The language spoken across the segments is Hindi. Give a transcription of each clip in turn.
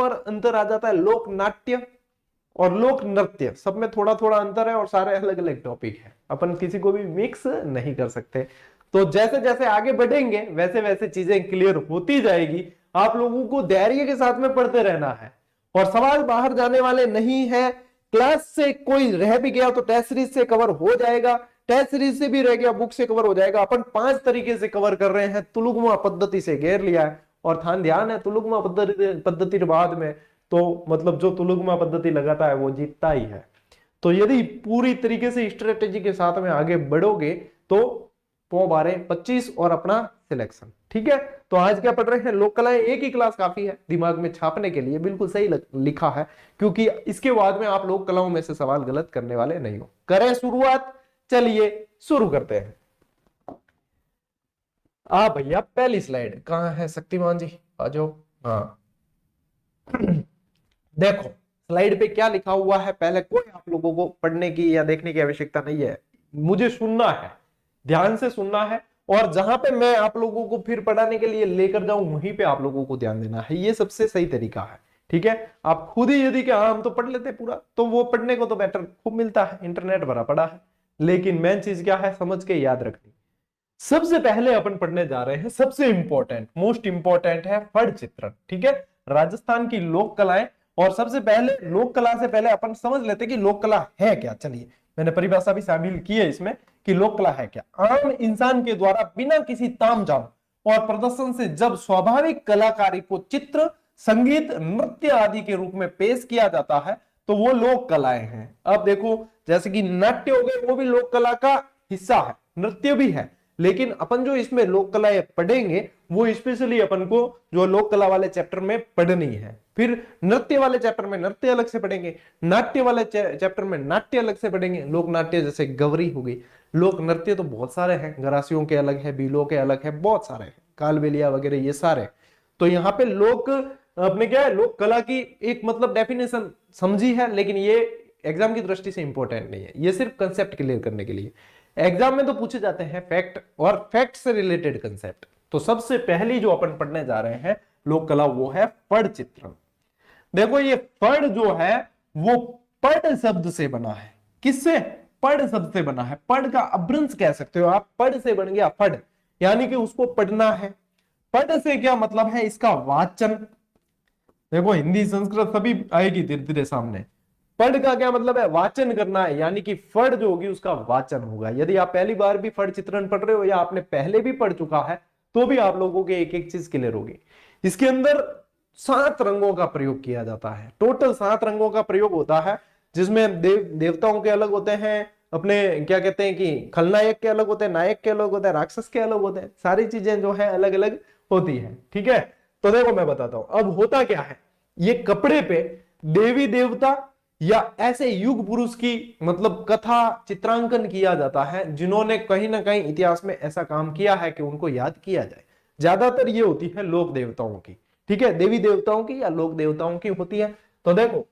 पर अंतर आ जाता है लोक नाट्य और लोक नृत्य, सब में थोड़ा थोड़ा अंतर है और सारे अलग अलग टॉपिक है, अपन किसी को भी मिक्स नहीं कर सकते। तो जैसे जैसे आगे बढ़ेंगे वैसे वैसे चीजें क्लियर होती जाएगी। आप लोगों को धैर्य के साथ में पढ़ते रहना है और सवाल बाहर जाने वाले नहीं है। क्लास से कोई रह भी गया तो टेस्ट सीरीज से कवर हो जाएगा, टेस्ट सीरीज से भी रह गया बुक से कवर हो जाएगा। अपन 5 तरीके से कवर कर रहे हैं, तुलुगमा पद्धति से घेर लिया है और ध्यान है तुलुगमा पद्धति बाद में तो मतलब जो तुलुगमा पद्धति लगाता है वो जीतता ही है। तो यदि पूरी तरीके से स्ट्रेटेजी के साथ में आगे बढ़ोगे तो पौ 12-25 और अपना सिलेक्शन। ठीक है, तो आज क्या पढ़ रहे हैं, लोक कलाएं। एक ही क्लास काफी है दिमाग में छापने के लिए, बिल्कुल सही लिखा है, क्योंकि इसके बाद में आप लोक कलाओं में से सवाल गलत करने वाले नहीं हो। करें शुरुआत, चलिए शुरू करते हैं। भैया पहली स्लाइड कहां है, शक्तिमान जी आ जाओ। हाँ देखो स्लाइड पे क्या लिखा हुआ है, पहले कोई आप लोगों को पढ़ने की या देखने की आवश्यकता नहीं है, मुझे सुनना है, ध्यान से सुनना है, और जहां पे मैं आप लोगों को फिर पढ़ाने के लिए लेकर जाऊं वहीं पे आप लोगों को ध्यान देना है, ये सबसे सही तरीका है। ठीक है, आप खुद ही यदि क्या हम तो पढ़ लेते पूरा, तो वो पढ़ने को तो बेटर खूब मिलता है, इंटरनेट भरा पड़ा है, लेकिन मेन चीज क्या है, समझ के याद रखनी। सबसे पहले अपन पढ़ने जा रहे हैं, सबसे इंपॉर्टेंट मोस्ट इंपॉर्टेंट है फड़ चित्रण। ठीक है, राजस्थान की लोक कलाएं। और सबसे पहले लोक कला से पहले अपन समझ लेते कि लोक कला है क्या। चलिए मैंने परिभाषा भी शामिल की है इसमें कि लोक कला है क्या। आम इंसान के द्वारा बिना किसी तामझाम और प्रदर्शन से जब स्वाभाविक कलाकारी को चित्र, संगीत, नृत्य आदि के रूप में पेश किया जाता है तो वो लोक कलाएं हैं। अब देखो जैसे कि नाट्य हो गए, वो भी लोक कला का हिस्सा है, नृत्य भी है, लेकिन अपन जो इसमें लोक कलाएं पढ़ेंगे वो स्पेशली अपन को जो लोक कला वाले चैप्टर में पढ़नी है। फिर नृत्य वाले चैप्टर में नृत्य अलग से पढ़ेंगे, नाट्य वाले चैप्टर में नाट्य अलग से पढ़ेंगे। लोक नाट्य जैसे गवरी हो गई, लोक नृत्य तो बहुत सारे हैं, गरासियों के अलग है, बीलों के अलग है, बहुत सारे हैं, कालबेलिया वगैरह ये सारे। तो यहाँ पे लोक अपने क्या है, लोक कला की एक मतलब डेफिनेशन समझी है, लेकिन ये एग्जाम की दृष्टि से इंपॉर्टेंट नहीं है, ये सिर्फ कंसेप्ट क्लियर करने के लिए। एग्जाम में तो पूछे जाते हैं फैक्ट और फैक्ट से रिलेटेड कंसेप्ट। तो सबसे पहली जो अपन पढ़ने जा रहे हैं लोक कला वो है फड़ चित्रण। देखो ये फड़ जो है वो पड़ शब्द से बना है। किससे? पड़ शब्द से बना है। पड़ का अभ्रंश कह सकते हो आप, पड़ से बन गया फड़, यानी कि उसको पढ़ना है। पड़ से क्या मतलब है, इसका वाचन। देखो हिंदी संस्कृत सभी आएगी धीरे धीरे सामने। फड़ का क्या मतलब है, वाचन करना है, यानी कि फड़ जो होगी उसका वाचन होगा। यदि आप पहली बार भी फड़ चित्रण पढ़ रहे हो या आपने पहले भी पढ़ चुका है तो भी आप लोगों के एक एक चीज क्लियर होगी। इसके अंदर 7 रंगों का प्रयोग किया जाता है, टोटल 7 रंगों का प्रयोग होता है, जिसमें देवताओं के अलग होते हैं, अपने क्या कहते हैं कि खलनायक के अलग होते हैं, नायक के अलग होते हैं, राक्षस के अलग होते हैं, सारी चीजें जो है अलग अलग होती है। ठीक है, तो देखो मैं बताता हूं अब होता क्या है। ये कपड़े पे देवी देवता या ऐसे युग पुरुष की मतलब कथा चित्रांकन किया जाता है जिन्होंने कहीं ना कहीं इतिहास में ऐसा काम किया है कि उनको याद किया जाए। ज्यादातर ये होती है लोक देवताओं की, ठीक है, देवी देवताओं की या लोक देवताओं की होती है। तो देखो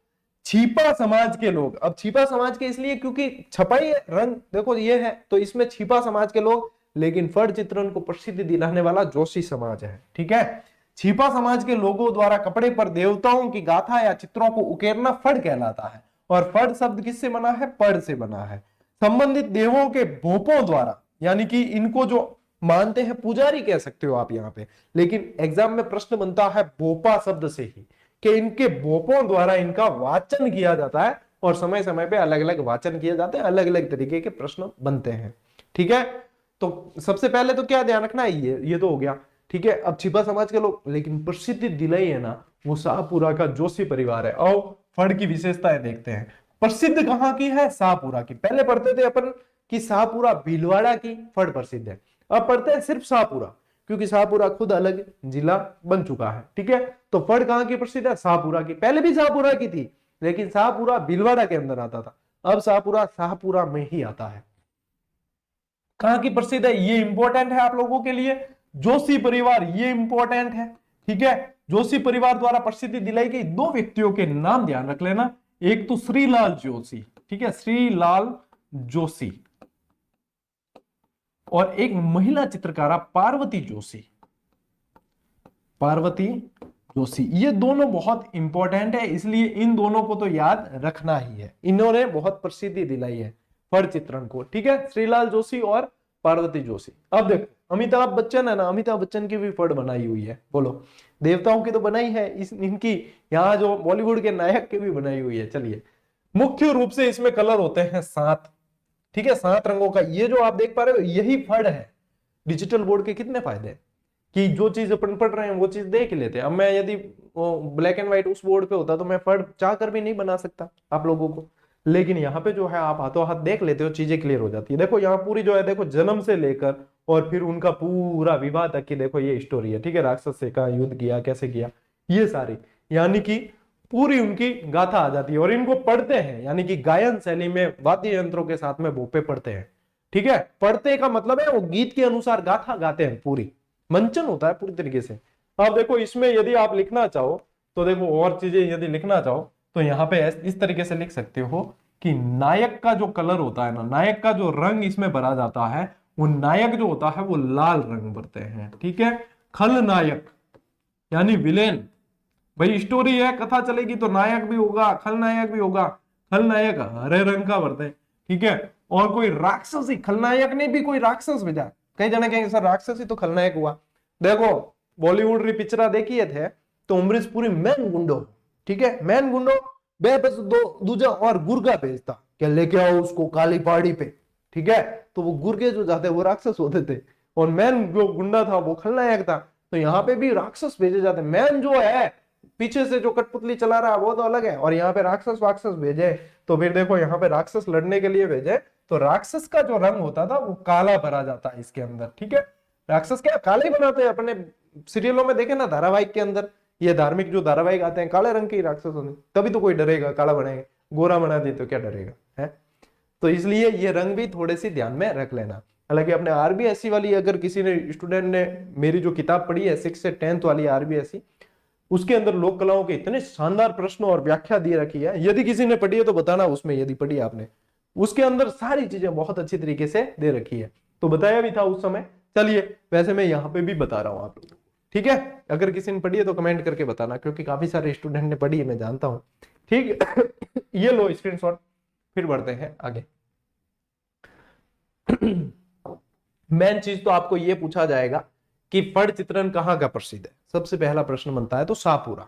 छिपा समाज के लोग, अब छिपा समाज के इसलिए क्योंकि छपाई रंग देखो ये है, तो इसमें छिपा समाज के लोग, लेकिन फड़ चित्रण को प्रसिद्धि दिलाने वाला जोशी समाज है। ठीक है, छिपा समाज के लोगों द्वारा कपड़े पर देवताओं की गाथा या चित्रों को उकेरना फड़ कहलाता है। और फड़ शब्द किससे बना है, पड़ से बना है। संबंधित देवों के भोपों द्वारा, यानी कि इनको जो मानते हैं पुजारी कह सकते हो आप यहाँ पे, लेकिन एग्जाम में प्रश्न बनता है भोपा शब्द से ही, कि इनके भोपों द्वारा इनका वाचन किया जाता है और समय समय पे अलग अलग वाचन किए जाते हैं, अलग अलग तरीके के प्रश्न बनते हैं। ठीक है, तो सबसे पहले तो क्या ध्यान रखना है, ये तो हो गया। ठीक है, अब छिपा समाज के लोग, लेकिन प्रसिद्धि दिलाई है ना वो शाहपुरा का जोशी परिवार है। आओ फड़ की विशेषताएं देखते हैं। प्रसिद्ध कहां की है, शाहपुरा की। पहले पढ़ते थे अपन कि शाहपुरा भीलवाड़ा की फड़ प्रसिद्ध है, अब पढ़ते हैं सिर्फ शाहपुरा, क्योंकि शाहपुरा खुद अलग जिला बन चुका है। ठीक है, तो फड़ कहां की प्रसिद्ध है, शाहपुरा की। पहले भी शाहपुरा की थी, लेकिन शाहपुरा भीलवाड़ा के अंदर आता था, अब शाहपुरा शाहपुरा में ही आता है। कहां की प्रसिद्ध है, ये इंपॉर्टेंट है आप लोगों के लिए। जोशी परिवार, ये इंपॉर्टेंट है। ठीक है, जोशी परिवार द्वारा प्रसिद्धि दिलाई गई 2 व्यक्तियों के नाम ध्यान रख लेना। एक तो श्रीलाल जोशी, ठीक है, श्रीलाल जोशी, और एक महिला चित्रकारा पार्वती जोशी, पार्वती जोशी, ये दोनों बहुत इंपॉर्टेंट है, इसलिए इन दोनों को तो याद रखना ही है। इन्होंने बहुत प्रसिद्धि दिलाई है फड़ चित्रण को, ठीक है, श्रीलाल जोशी और पार्वती जोशी। अब देखो अमिताभ बच्चन है ना, अमिताभ बच्चन की भी फड़ बनाई हुई है, बोलो देवताओं की तो बनाई है, इनकी यहाँ जो बॉलीवुड के नायक की भी बनाई हुई है। चलिए, मुख्य रूप से इसमें कलर होते हैं 7, ठीक है, 7 रंगों का। ये जो आप देख पा रहे हो यही फड़ है। डिजिटल बोर्ड के कितने फायदे हैं कि जो चीज अपन पढ़ रहे हैं वो चीज देख लेते हैं। अब मैं यदि ब्लैक एंड व्हाइट उस बोर्ड पे होता तो मैं फड़ चाह कर भी नहीं बना सकता आप लोगों को, लेकिन यहाँ पे जो है आप हाथों हाथ देख लेते हो, चीजें क्लियर हो जाती है। देखो यहाँ पूरी जो है, देखो जन्म से लेकर और फिर उनका पूरा विवाह तक की देखो ये स्टोरी है, ठीक है, राक्षस से कहा युद्ध किया, कैसे किया, ये सारी यानी कि पूरी उनकी गाथा आ जाती है। और इनको पढ़ते हैं यानी कि गायन शैली में वाद्य यंत्रों के साथ में भोपे पढ़ते हैं, ठीक है। पढ़ते का मतलब है वो गीत के अनुसार गाथा गाते हैं, पूरी मंचन होता है पूरी तरीके से। अब देखो इसमें यदि आप लिखना चाहो तो देखो और चीजें यदि लिखना चाहो तो यहाँ पे इस तरीके से लिख सकते हो कि नायक का जो कलर होता है ना, नायक का जो रंग इसमें भरा जाता है, वो नायक जो होता है वो लाल रंग भरते हैं, ठीक है। खलनायक यानी विलेन, भाई स्टोरी है, कथा चलेगी तो नायक भी होगा खलनायक भी होगा, खलनायक हरे रंग का भरते हैं, ठीक है। और कोई राक्षस ही, खलनायक ने भी कोई राक्षस भेजा, कई जने कहेंगे सर राक्षस ही तो खलनायक हुआ। देखो बॉलीवुड री पिक्चर देखिए थे तो अमरीश पुरी मैन गुंडो, ठीक है, मैन गुंडो बे बस दो दूजा और गुर्गा भेजता कि लेके आओ उसको काली पहाड़ी पे, ठीक है। तो वो गुर्गे जो जाते वो राक्षस होते थे और मैन जो गुंडा था वो खलनायक था। तो यहाँ पे भी राक्षस भेजे जाते, मैन जो है पीछे से जो कठपुतली चला रहा है वो तो अलग है, और यहाँ पे राक्षस वाक्षस भेजे तो फिर देखो यहाँ पे राक्षस लड़ने के लिए भेजे तो राक्षस का जो रंग होता था वो काला भरा जाता है इसके अंदर, ठीक है। राक्षस क्या काले ही बनाते हैं, अपने सीरियलों में देखे ना धारावाहिक के अंदर, ये धार्मिक जो धारावाहिक आते हैं काले रंग के ही राक्षस होते, तभी तो कोई डरेगा, काला बनाएगा, गोरा बना दे तो क्या डरेगा है। तो इसलिए ये रंग भी थोड़े से ध्यान में रख लेना। हालांकि अपने आरबीएससी वाली अगर किसी ने स्टूडेंट ने मेरी जो किताब पढ़ी है 6 से 10th वाली आरबीएससी, उसके अंदर लोक कलाओं के इतने शानदार प्रश्न और व्याख्या दी रखी है, यदि किसी ने पढ़ी है तो बताना उसमें, यदि पढ़ी आपने, उसके अंदर सारी चीजें बहुत अच्छी तरीके से दे रखी है, तो बताया भी था उस समय। चलिए वैसे मैं यहाँ पे भी बता रहा हूँ आप लोगों को, ठीक है। अगर किसी ने पढ़ी है तो कमेंट करके बताना, क्योंकि काफी सारे स्टूडेंट ने पढ़ी है, मैं जानता हूँ, ठीक ये लो स्क्रीनशॉट, फिर बढ़ते हैं आगे। मेन चीज तो आपको ये पूछा जाएगा कि फड़ चित्रण कहाँ का प्रसिद्ध है। सबसे पहला प्रश्न बनता है तो शाहपुरा,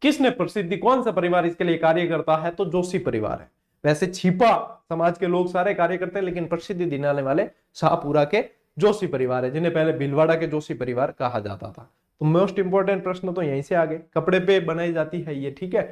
किसने प्रसिद्धि, कौन सा परिवार इसके लिए कार्य करता है, तो जोशी परिवार है। वैसे छिपा समाज के लोग सारे कार्य करते हैं, लेकिन प्रसिद्धि दिलाने वाले शाहपुरा के जोशी परिवार है, जिन्हें पहले भीलवाड़ा के जोशी परिवार कहा जाता था। तो मोस्ट इंपोर्टेंट प्रश्न तो यहीं से आगे, कपड़े पे बनाई जाती है ये, ठीक है।